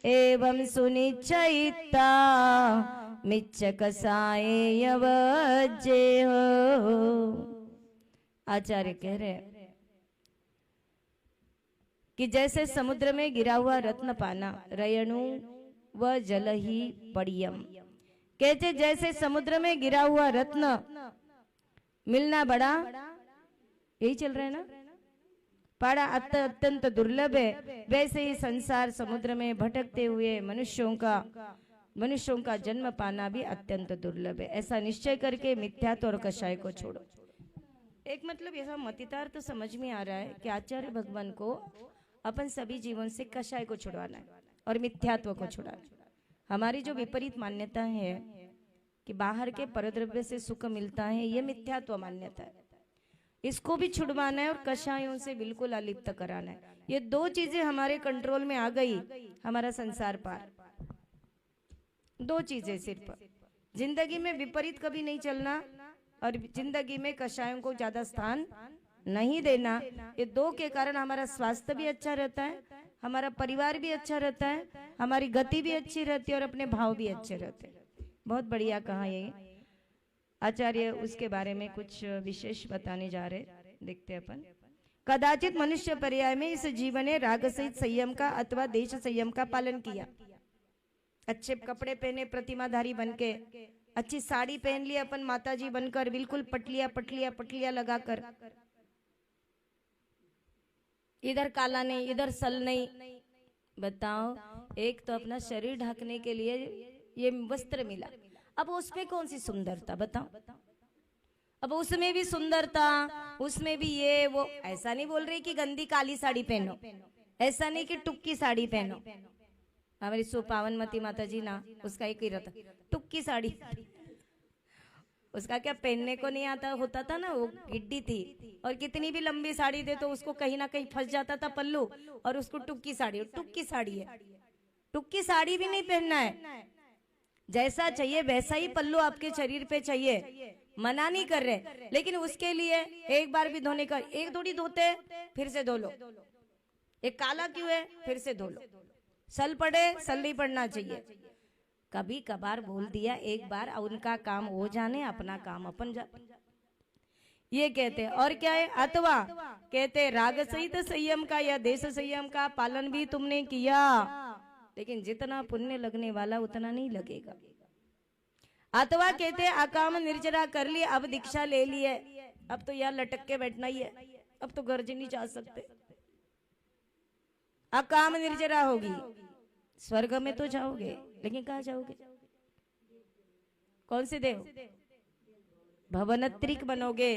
एवं सुनिश्चयिता मिच्छ कसाय यवज्जे हो। आचार्य कह रहे कि जैसे समुद्र में गिरा हुआ रत्न पाना रयणु व जल ही पड़ियम, कहते जैसे समुद्र में गिरा हुआ रत्न मिलना बड़ा, यही चल रहा है ना, पाड़ा अत्यंत दुर्लभ है, वैसे ही संसार समुद्र में भटकते हुए मनुष्यों का जन्म पाना भी अत्यंत दुर्लभ है। ऐसा निश्चय करके मिथ्यात्व और कषाय को छोड़ो। एक मतलब ऐसा मतितार्थ तो समझ में आ रहा है कि आचार्य भगवान को अपन सभी जीवन से कषाय को छुड़वाना है और मिथ्यात्व को छुड़ाना है। हमारी जो विपरीत मान्यता है कि बाहर के परद्रव्य से सुख मिलता है, ये मिथ्यात्व मान्यता है, इसको भी छुड़वाना है और कषायों से बिल्कुल अलिप्त कराना है। ये दो चीजें हमारे कंट्रोल में आ गई, हमारा संसार पार। दो चीजें सिर्फ, जिंदगी में विपरीत कभी नहीं चलना और जिंदगी में कषायों को ज्यादा स्थान नहीं देना। ये दो के कारण हमारा स्वास्थ्य भी अच्छा रहता है, हमारा परिवार भी अच्छा रहता है, हमारी गति भी अच्छी रहती है और अपने भाव भी अच्छे रहते हैं। बहुत बढ़िया कहा ये आचार्य। उसके बारे में कुछ विशेष बताने जा रहे, देखते अपन। कदाचित मनुष्य पर्याय में इस जीवन ने राग सहित संयम का अथवा देश संयम का पालन किया, अच्छे कपड़े पहने प्रतिमाधारी बनके, अच्छी साड़ी पहन ली अपन माताजी बनकर, बिल्कुल पटलिया पटलिया पटलिया लगाकर, इधर काला नहीं इधर सल नहीं। बताओ, एक तो अपना शरीर ढकने के लिए ये वस्त्र मिला, अब उसमें कौन सी सुंदरता बताओ। अब उसमें भी सुंदरता, उसमें भी ये वो। ऐसा नहीं बोल रही कि गंदी काली साड़ी पहनो, ऐसा नहीं कि टुक्की साड़ी पहनो। हमारी सुपावनमती माता जी ना, उसका एक ही रहता टुक्की साड़ी, उसका क्या पहनने को नहीं आता होता था ना, वो गिड्डी थी और कितनी भी लंबी साड़ी दे तो उसको कहीं ना कहीं फंस जाता था पल्लू, और उसको टुक्की साड़ी है। टुक्की साड़ी भी नहीं पहनना है, जैसा चाहिए वैसा ही पल्लू आपके शरीर पे चाहिए, मना नहीं कर रहे, लेकिन उसके लिए एक बार भी धोने का, एक थोड़ी धोते फिर से धो लो, एक काला क्यों है फिर से धो लो, सल पड़े सल नहीं पड़ना चाहिए। कभी कभार बोल दिया एक बार, उनका काम हो जाने, अपना काम अपन जा, ये कहते हैं। और क्या है, अथवा कहते राग सहित संयम का या देश संयम का पालन भी तुमने किया, लेकिन जितना पुण्य लगने वाला उतना नहीं लगेगा। अथवा कहते अकाम निर्जरा कर ली, अब दीक्षा ले ली है, अब तो यहाँ लटक के बैठना ही है, अब तो घर नहीं जा सकते। अकाम निर्जरा होगी, स्वर्ग में तो जाओगे, लेकिन कहाँ जाओगे, कौन से देव, भवनत्रिक बनोगे,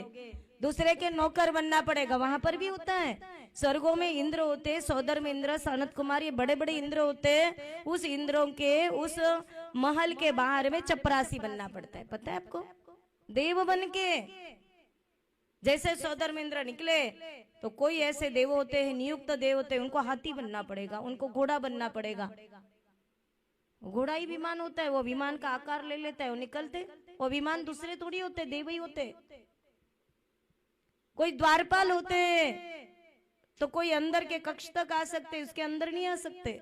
दूसरे के नौकर बनना पड़ेगा। वहां पर भी होता है, स्वर्गों में इंद्र होते, सौदर में इंद्र, सनत कुमार, ये बड़े बड़े इंद्र होते, उस इंद्रों के उस महल के बाहर में चपरासी बनना पड़ता है, पता है आपको, देव बन के। जैसे सौदर में इंद्र निकले तो कोई ऐसे देव होते हैं, नियुक्त देव होते हैं, उनको हाथी बनना पड़ेगा, उनको घोड़ा बनना पड़ेगा। घोड़ा ही विमान होता है, वो विमान का आकार ले लेता है, वो निकलते, वो विमान दूसरे थोड़ी होते, देव ही होते। कोई द्वारपाल होते हैं तो कोई अंदर के कक्ष तक आ सकते, उसके अंदर नहीं आ सकते।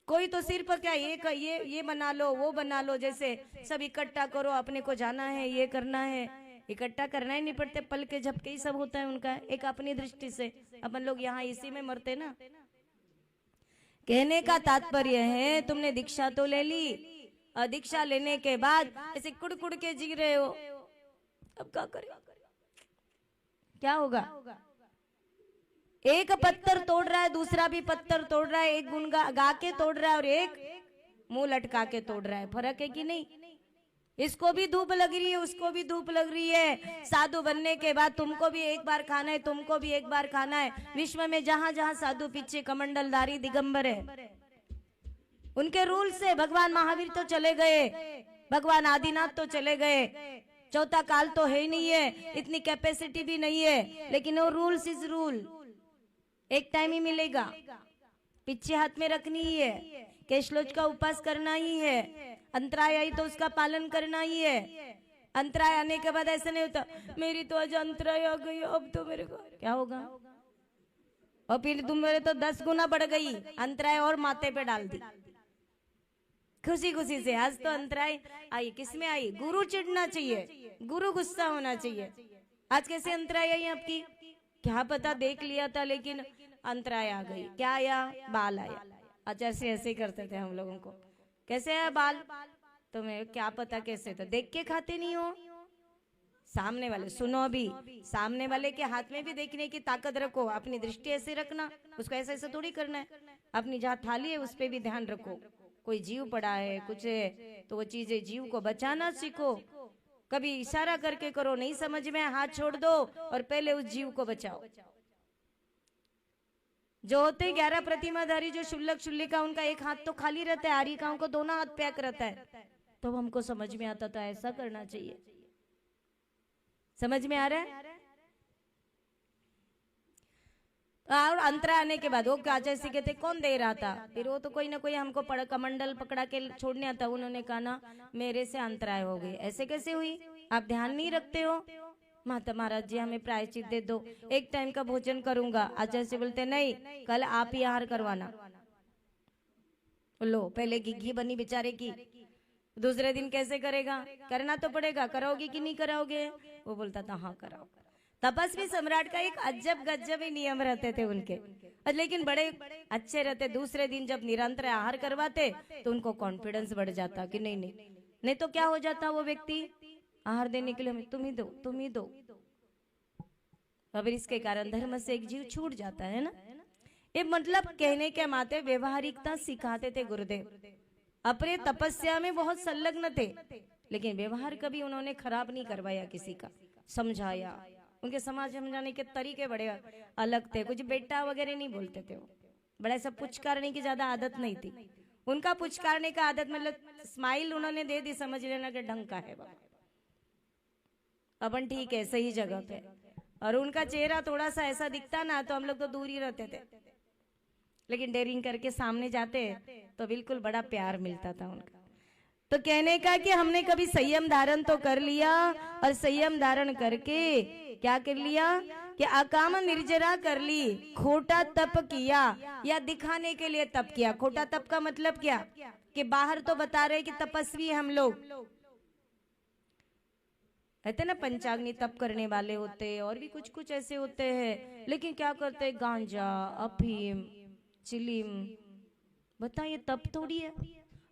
कोई तो सिर्फ क्या ये बना लो वो बना लो, जैसे सब इकट्ठा करो, अपने को जाना है, ये करना है, इकट्ठा करना ही नहीं पड़ते, पल के झपके ही सब होता है उनका। एक अपनी दृष्टि से अपन लोग यहाँ इसी में मरते ना। कहने का तात्पर्य है तुमने दीक्षा तो ले ली, और दीक्षा लेने के बाद ऐसे कुड़ के जी रहे हो, अब क्या करें, क्या होगा। एक पत्थर तोड़ रहा है, दूसरा भी पत्थर तोड़ रहा है, एक गुण गा के तोड़ रहा है और एक मुंह लटका के तोड़ रहा है, फर्क है कि नहीं। इसको भी धूप लग रही है, उसको भी धूप लग रही है। साधु बनने के बाद तुमको भी एक बार खाना है, तुमको भी एक बार खाना है। विश्व में जहां जहां साधु पीछे कमंडलधारी दिगंबर है, उनके रूल से भगवान महावीर तो चले गए, भगवान आदिनाथ तो चले गए, चौथा काल तो है ही नहीं है, इतनी कैपेसिटी भी नहीं है, लेकिन वो रूल्स इज रूल, एक टाइम ही मिलेगा। पीछे हाथ में रखनी ही है, कैशलोच का उपास करना ही है, अंतराय आई तो उसका पालन करना ही है। अंतराय आने के बाद ऐसा नहीं होता मेरी तो आज अंतराय आ गई, अब तो मेरे को क्या होगा, और फिर तुम्हारे तो 10 गुना बढ़ गई, अंतराय और माथे पे डाल दी खुशी खुशी से। आज तो अंतराय आई, किसमें आई? गुरु चिढ़ना चाहिए, गुरु गुस्सा होना चाहिए। आज कैसे अंतराय आई आपकी? क्या पता देख लिया था लेकिन अंतराय आ गई। क्या आया? बाल आया। अच्छा ऐसे करते थे हम लोगों को, कैसे आया बाल? तुम्हें क्या पता कैसे, तो देख के खाते नहीं हो। सामने वाले, सुनो अभी, सामने वाले के हाथ में भी देखने की ताकत रखो, अपनी दृष्टि ऐसे रखना, उसको ऐसे ऐसे थोड़ी करना है। अपनी जहाँ थाली है उस पर भी ध्यान रखो, कोई जीव पड़ा है कुछ है तो वो चीजें, जीव को बचाना सीखो। कभी इशारा करके करो, नहीं समझ में हाथ छोड़ दो और पहले उस जीव को बचाओ। जो होते 11 प्रतिमाधारी जो शुल्लक शुल्लिका, उनका एक हाथ तो खाली रहता है, आरिकाओं को दोनों हाथ पैक रहता है। तो हमको समझ में आता था ऐसा करना चाहिए। समझ में आ रहा है? और अंतरा आने के बाद वो जैसे कहते कौन दे रहा था, फिर वो तो कोई ना कोई हमको कमंडल पकड़ा के छोड़ने आता। उन्होंने कहा ना मेरे से अंतराय हो गई। ऐसे कैसे हुई? आप ध्यान नहीं रखते हो। माता महाराज जी हमें प्रायश्चित दे दो, एक टाइम का भोजन करूंगा। आज जैसे बोलते नहीं, कल आप ही आहार करवाना। लो पहले घी बनी बेचारे की, दूसरे दिन कैसे करेगा? करना तो पड़ेगा, कराओगे कि नहीं कराओगे? वो बोलता था हाँ कराओ। तपस्वी सम्राट का एक अजब गजब ही नियम रहते थे उनके, लेकिन बड़े अच्छे रहते। दूसरे दिन जब निरंतर आहार करवाते तो उनको कॉन्फिडेंस बढ़ जाता कि नहीं तो क्या हो जाता, वो व्यक्ति आहार देने के लिए तुम ही दो। अब इसके कारण धर्म से एक जीव छूट जाता है ना। ये मतलब कहने के माते व्यवहारिकता सिखाते थे गुरुदेव। अपने तपस्या में बहुत संलग्न थे, लेकिन व्यवहार कभी उन्होंने खराब नहीं करवाया किसी का, समझाया। उनके समाज समझाने के तरीके बड़े अलग थे। कुछ बेटा वगैरह नहीं बोलते थे वो, बड़ा सब पुचकारने की ज्यादा आदत नहीं थी उनका। पुचकारने का आदत मतलब स्माइल उन्होंने दे दी, समझ लेना कि ढंग का है बाबा, अपन ठीक है सही जगह पे। और उनका चेहरा थोड़ा सा ऐसा दिखता ना तो हम लोग तो दूर ही रहते थे, लेकिन डेयरिंग करके सामने जाते तो बिल्कुल बड़ा प्यार मिलता था उनका। तो कहने का कि हमने कभी संयम धारण तो कर लिया, और संयम धारण करके क्या कर लिया कि अकाम निर्जरा कर ली। खोटा तप किया या दिखाने के लिए तप किया। खोटा तप का मतलब क्या कि बाहर तो बता रहे कि तपस्वी हम लोग, कहते ना पंचाग्नि तप करने वाले होते, और भी कुछ कुछ ऐसे होते हैं, लेकिन क्या करते गांजा अफीम चिलीम। बताइए तप थोड़ी है।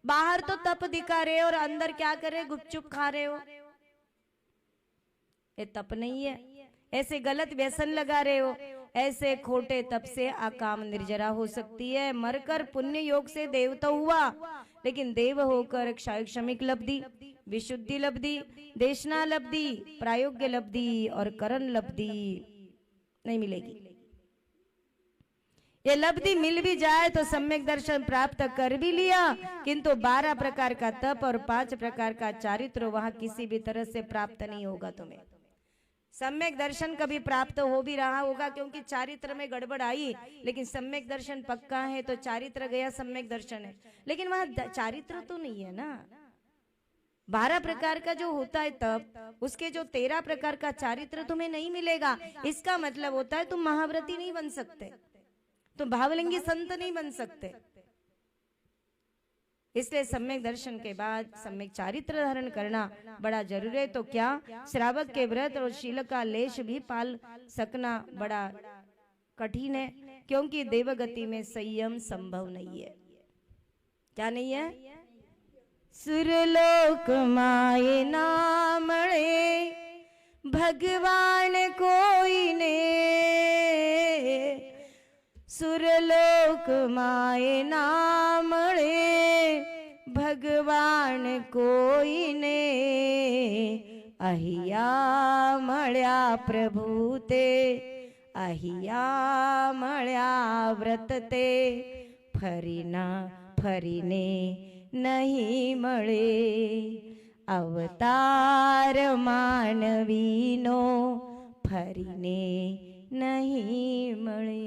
बाहर तो तप दिखा रहे हो और अंदर क्या कर रहे, गुपचुप खा रहे हो। ये तप नहीं है। ऐसे गलत व्यसन लगा रहे हो। ऐसे खोटे तप से अकाम निर्जरा हो सकती है। मरकर पुण्य योग से देव तो हुआ, लेकिन देव होकर क्षमिक लब्धि, विशुद्धि लब्धि, देशना लब्धि, प्रायोग्य लब्धि और करण लब्धि नहीं मिलेगी। ये लब्धि मिल भी जाए तो सम्यक दर्शन प्राप्त कर भी लिया, किंतु 12 प्रकार का तप और 5 प्रकार का चारित्र वहां किसी भी तरह से प्राप्त नहीं होगा तुम्हें। सम्यक दर्शन कभी प्राप्त हो भी रहा होगा क्योंकि चारित्र में गड़बड़ आई, लेकिन सम्यक दर्शन पक्का है तो चारित्र गया, सम्यक दर्शन है। लेकिन वहां चारित्र तो नहीं है ना। 12 प्रकार का जो होता है तप, उसके जो 13 प्रकार का चारित्र तुम्हें नहीं मिलेगा। इसका मतलब होता है तुम महाव्रती नहीं बन सकते, तुम भावलिंगी संत नहीं बन सकते। इसलिए सम्यक दर्शन के बाद सम्यक चारित्र धारण करना बड़ा जरूरी है। तो क्या श्रावक के व्रत और शील का लेश भी पाल सकना बड़ा कठिन है, क्योंकि देवगति में संयम संभव नहीं है। क्या नहीं है? सुरलोक माये नामणे भगवान कोई ने, सुरलोक माये नामणे भगवान कोई ने, अहिया मळ्या प्रभु ते, अहिया मळ्या व्रत ते, फरीना फरीने नहीं मळे, अवतार मानवीनो फरीने नहीं मळे।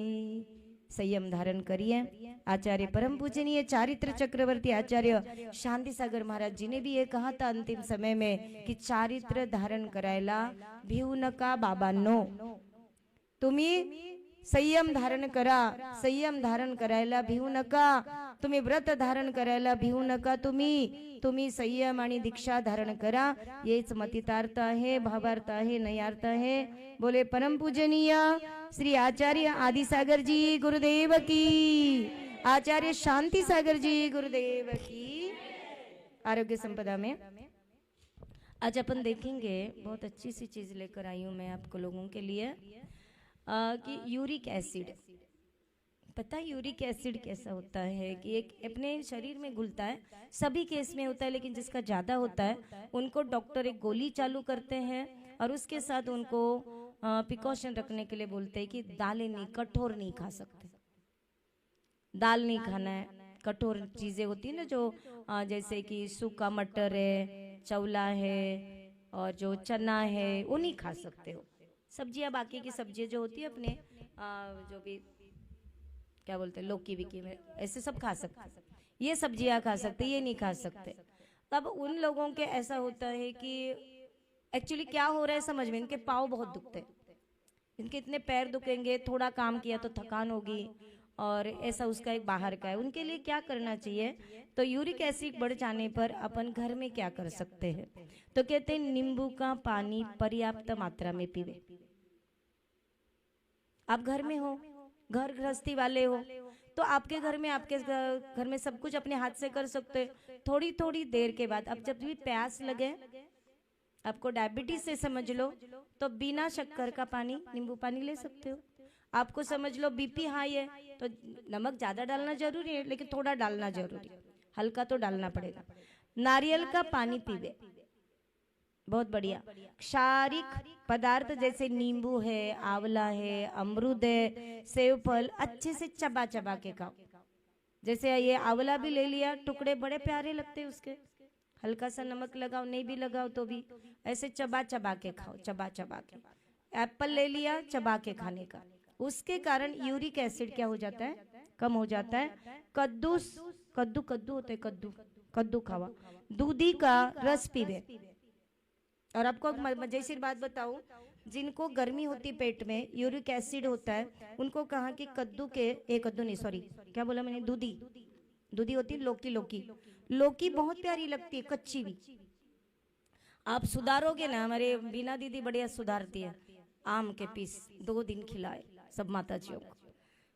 संयम धारण करिए। आचार्य परम पूजनीय चारित्र चक्रवर्ती आचार्य शांति सागर महाराज जी ने भी ये कहा था अंतिम समय में कि चारित्र धारण करायला भिवू नका बाबांनो। तुम्ही संयम धारण करा. संयम धारण करायला भिवू नका. तुम्ही व्रत धारण करायला भिवू नका. तुम्ही संयम आणि दीक्षा धारण करा. हेच मतितार्थ आहे, भावार्थ आहे, नयार्थ आहे. बोले परमपूजनीय श्री आचार्य आदिसागर जी गुरुदेव की, आचार्य शांति सागर जी गुरुदेव की. आरोग्य संपदा में आज अपन देखेंगे, बहुत अच्छी सी चीज लेकर आई हूं मैं आपको लोगों के लिए, कि यूरिक एसिड. पता है यूरिक एसिड कैसा होता है कि एक अपने शरीर में घुलता है, सभी केस में होता है, लेकिन जिसका ज़्यादा होता है उनको डॉक्टर एक गोली चालू करते हैं और उसके साथ उनको प्रिकॉशन रखने के लिए बोलते हैं कि दालें नहीं, कठोर नहीं खा सकते, दाल नहीं खाना है. कठोर चीज़ें होती है ना, जो जैसे कि सूखा मटर है, चौला है और जो चना है, वो नहीं खा सकते हो. सब्जियां, बाकी की सब्जियां जो होती है अपने जो भी क्या बोलते हैं, लौकी विकी में, ऐसे सब खा सकते. ये सब्जियां खा सकते, ये नहीं खा सकते. तब उन लोगों के ऐसा होता है कि एक्चुअली क्या हो रहा है समझ में, इनके पाँव बहुत दुखते हैं, इनके इतने पैर दुखेंगे, थोड़ा काम किया तो थकान होगी, और ऐसा उसका एक बाहर का है. उनके लिए क्या करना चाहिए, तो यूरिक एसिड बढ़ जाने पर अपन घर में क्या कर सकते हैं, तो कहते हैं नींबू का पानी पर्याप्त मात्रा में पीवे. आप घर में हो, घर गृहस्थी वाले हो, तो आपके घर में सब कुछ अपने हाथ से कर सकते हो. थोड़ी थोड़ी देर के बाद, अब जब भी प्यास लगे, आपको डायबिटीज से समझ लो, तो बिना शक्कर का पानी, नींबू पानी ले सकते हो. आपको समझ लो बीपी हाई है, तो नमक ज्यादा डालना जरूरी है, लेकिन थोड़ा डालना जरूरी है, हल्का तो डालना पड़ेगा. नारियल का पानी पीवे, बहुत बढ़िया. क्षारिक पदार्थ जैसे नींबू है, आंवला है, अमरूद है, सेब फल अच्छे से चबा चबा के खाओ. जैसे ये आंवला भी ले लिया, टुकड़े बड़े प्यारे लगते हैं उसके, हल्का सा नमक लगाओ, नहीं भी लगाओ तो भी ऐसे चबा चबा के खाओ, चबा चबा के. एप्पल ले लिया, चबा के खाने का, उसके कारण यूरिक एसिड क्या हो जाता है, कम हो जाता है. कद्दू होते, कद्दू खावा. दूधी का रस पीवे. और आपको मजेदार बात बताऊं, जिनको गर्मी होती पेट में, यूरिक एसिड होता है, उनको कहा कि कद्दू नहीं, सॉरी क्या बोला मैंने, दूधी होती है, लौकी बहुत प्यारी लगती है, कच्ची भी. आप सुधारोगे ना, हमारे बीना दीदी बढ़िया सुधारती है. आम के पीस 2 दिन खिलाए सब माताजियों को,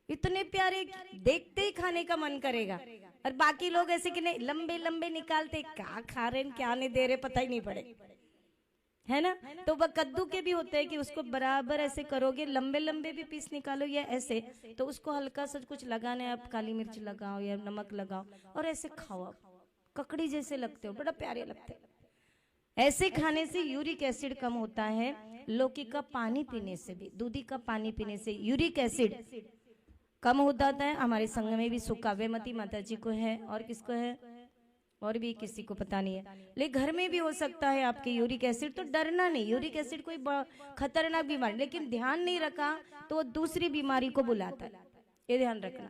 इतने प्यारे, देखते ही खाने का मन करेगा. और बाकी लोग ऐसे कि नहीं, लंबे लंबे निकालते, क्या खा रहे हैं क्या नहीं दे रहे पता ही नहीं पड़े, है ना. तो वह कद्दू के भी होते हैं कि उसको बराबर ऐसे करोगे, लंबे लंबे भी पीस निकालो या ऐसे, तो उसको हल्का सा कुछ लगाना है, आप काली मिर्च लगाओ या नमक लगाओ और ऐसे खाओ. आप ककड़ी जैसे लगते हो, बड़ा प्यारे लगते हैं. ऐसे खाने से यूरिक एसिड कम होता है. लौकी का पानी पीने से भी, दूधी का पानी पीने से यूरिक एसिड कम हो जाता है. हमारे संघ में भी सुक्का वेमती माता जी को है, और किसको है, और भी किसी को पता नहीं है, लेकिन घर में भी हो सकता है आपके यूरिक एसिड. तो डरना नहीं, यूरिक एसिड कोई खतरनाक बीमारी, लेकिन ध्यान नहीं रखा तो वो दूसरी बीमारी को बुलाता है, ये ध्यान रखना.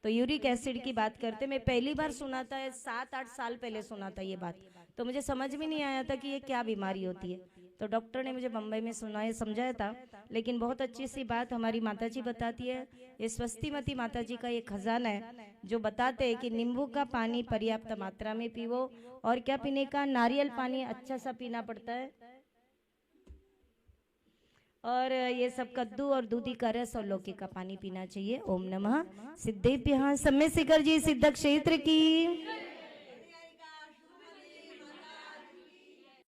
तो यूरिक एसिड की बात करते, मैं पहली बार सुना था, 7-8 साल पहले सुना था ये बात, तो मुझे समझ में नहीं आया था कि ये क्या बीमारी होती है. तो डॉक्टर ने मुझे बम्बई में समझाया था. लेकिन बहुत अच्छी सी बात हमारी माताजी बताती है, ये स्वस्तिमती माताजी का ये खजाना है, जो बताते हैं कि नींबू का पानी पर्याप्त मात्रा में पीवो. और क्या पीने का, नारियल पानी अच्छा सा पीना पड़ता है, और ये सब कद्दू और दूधी का रस और लौकी का पानी पीना चाहिए. ओम नमः सिद्धेभ्यः. सम्य शिखर जी सिद्ध क्षेत्र की.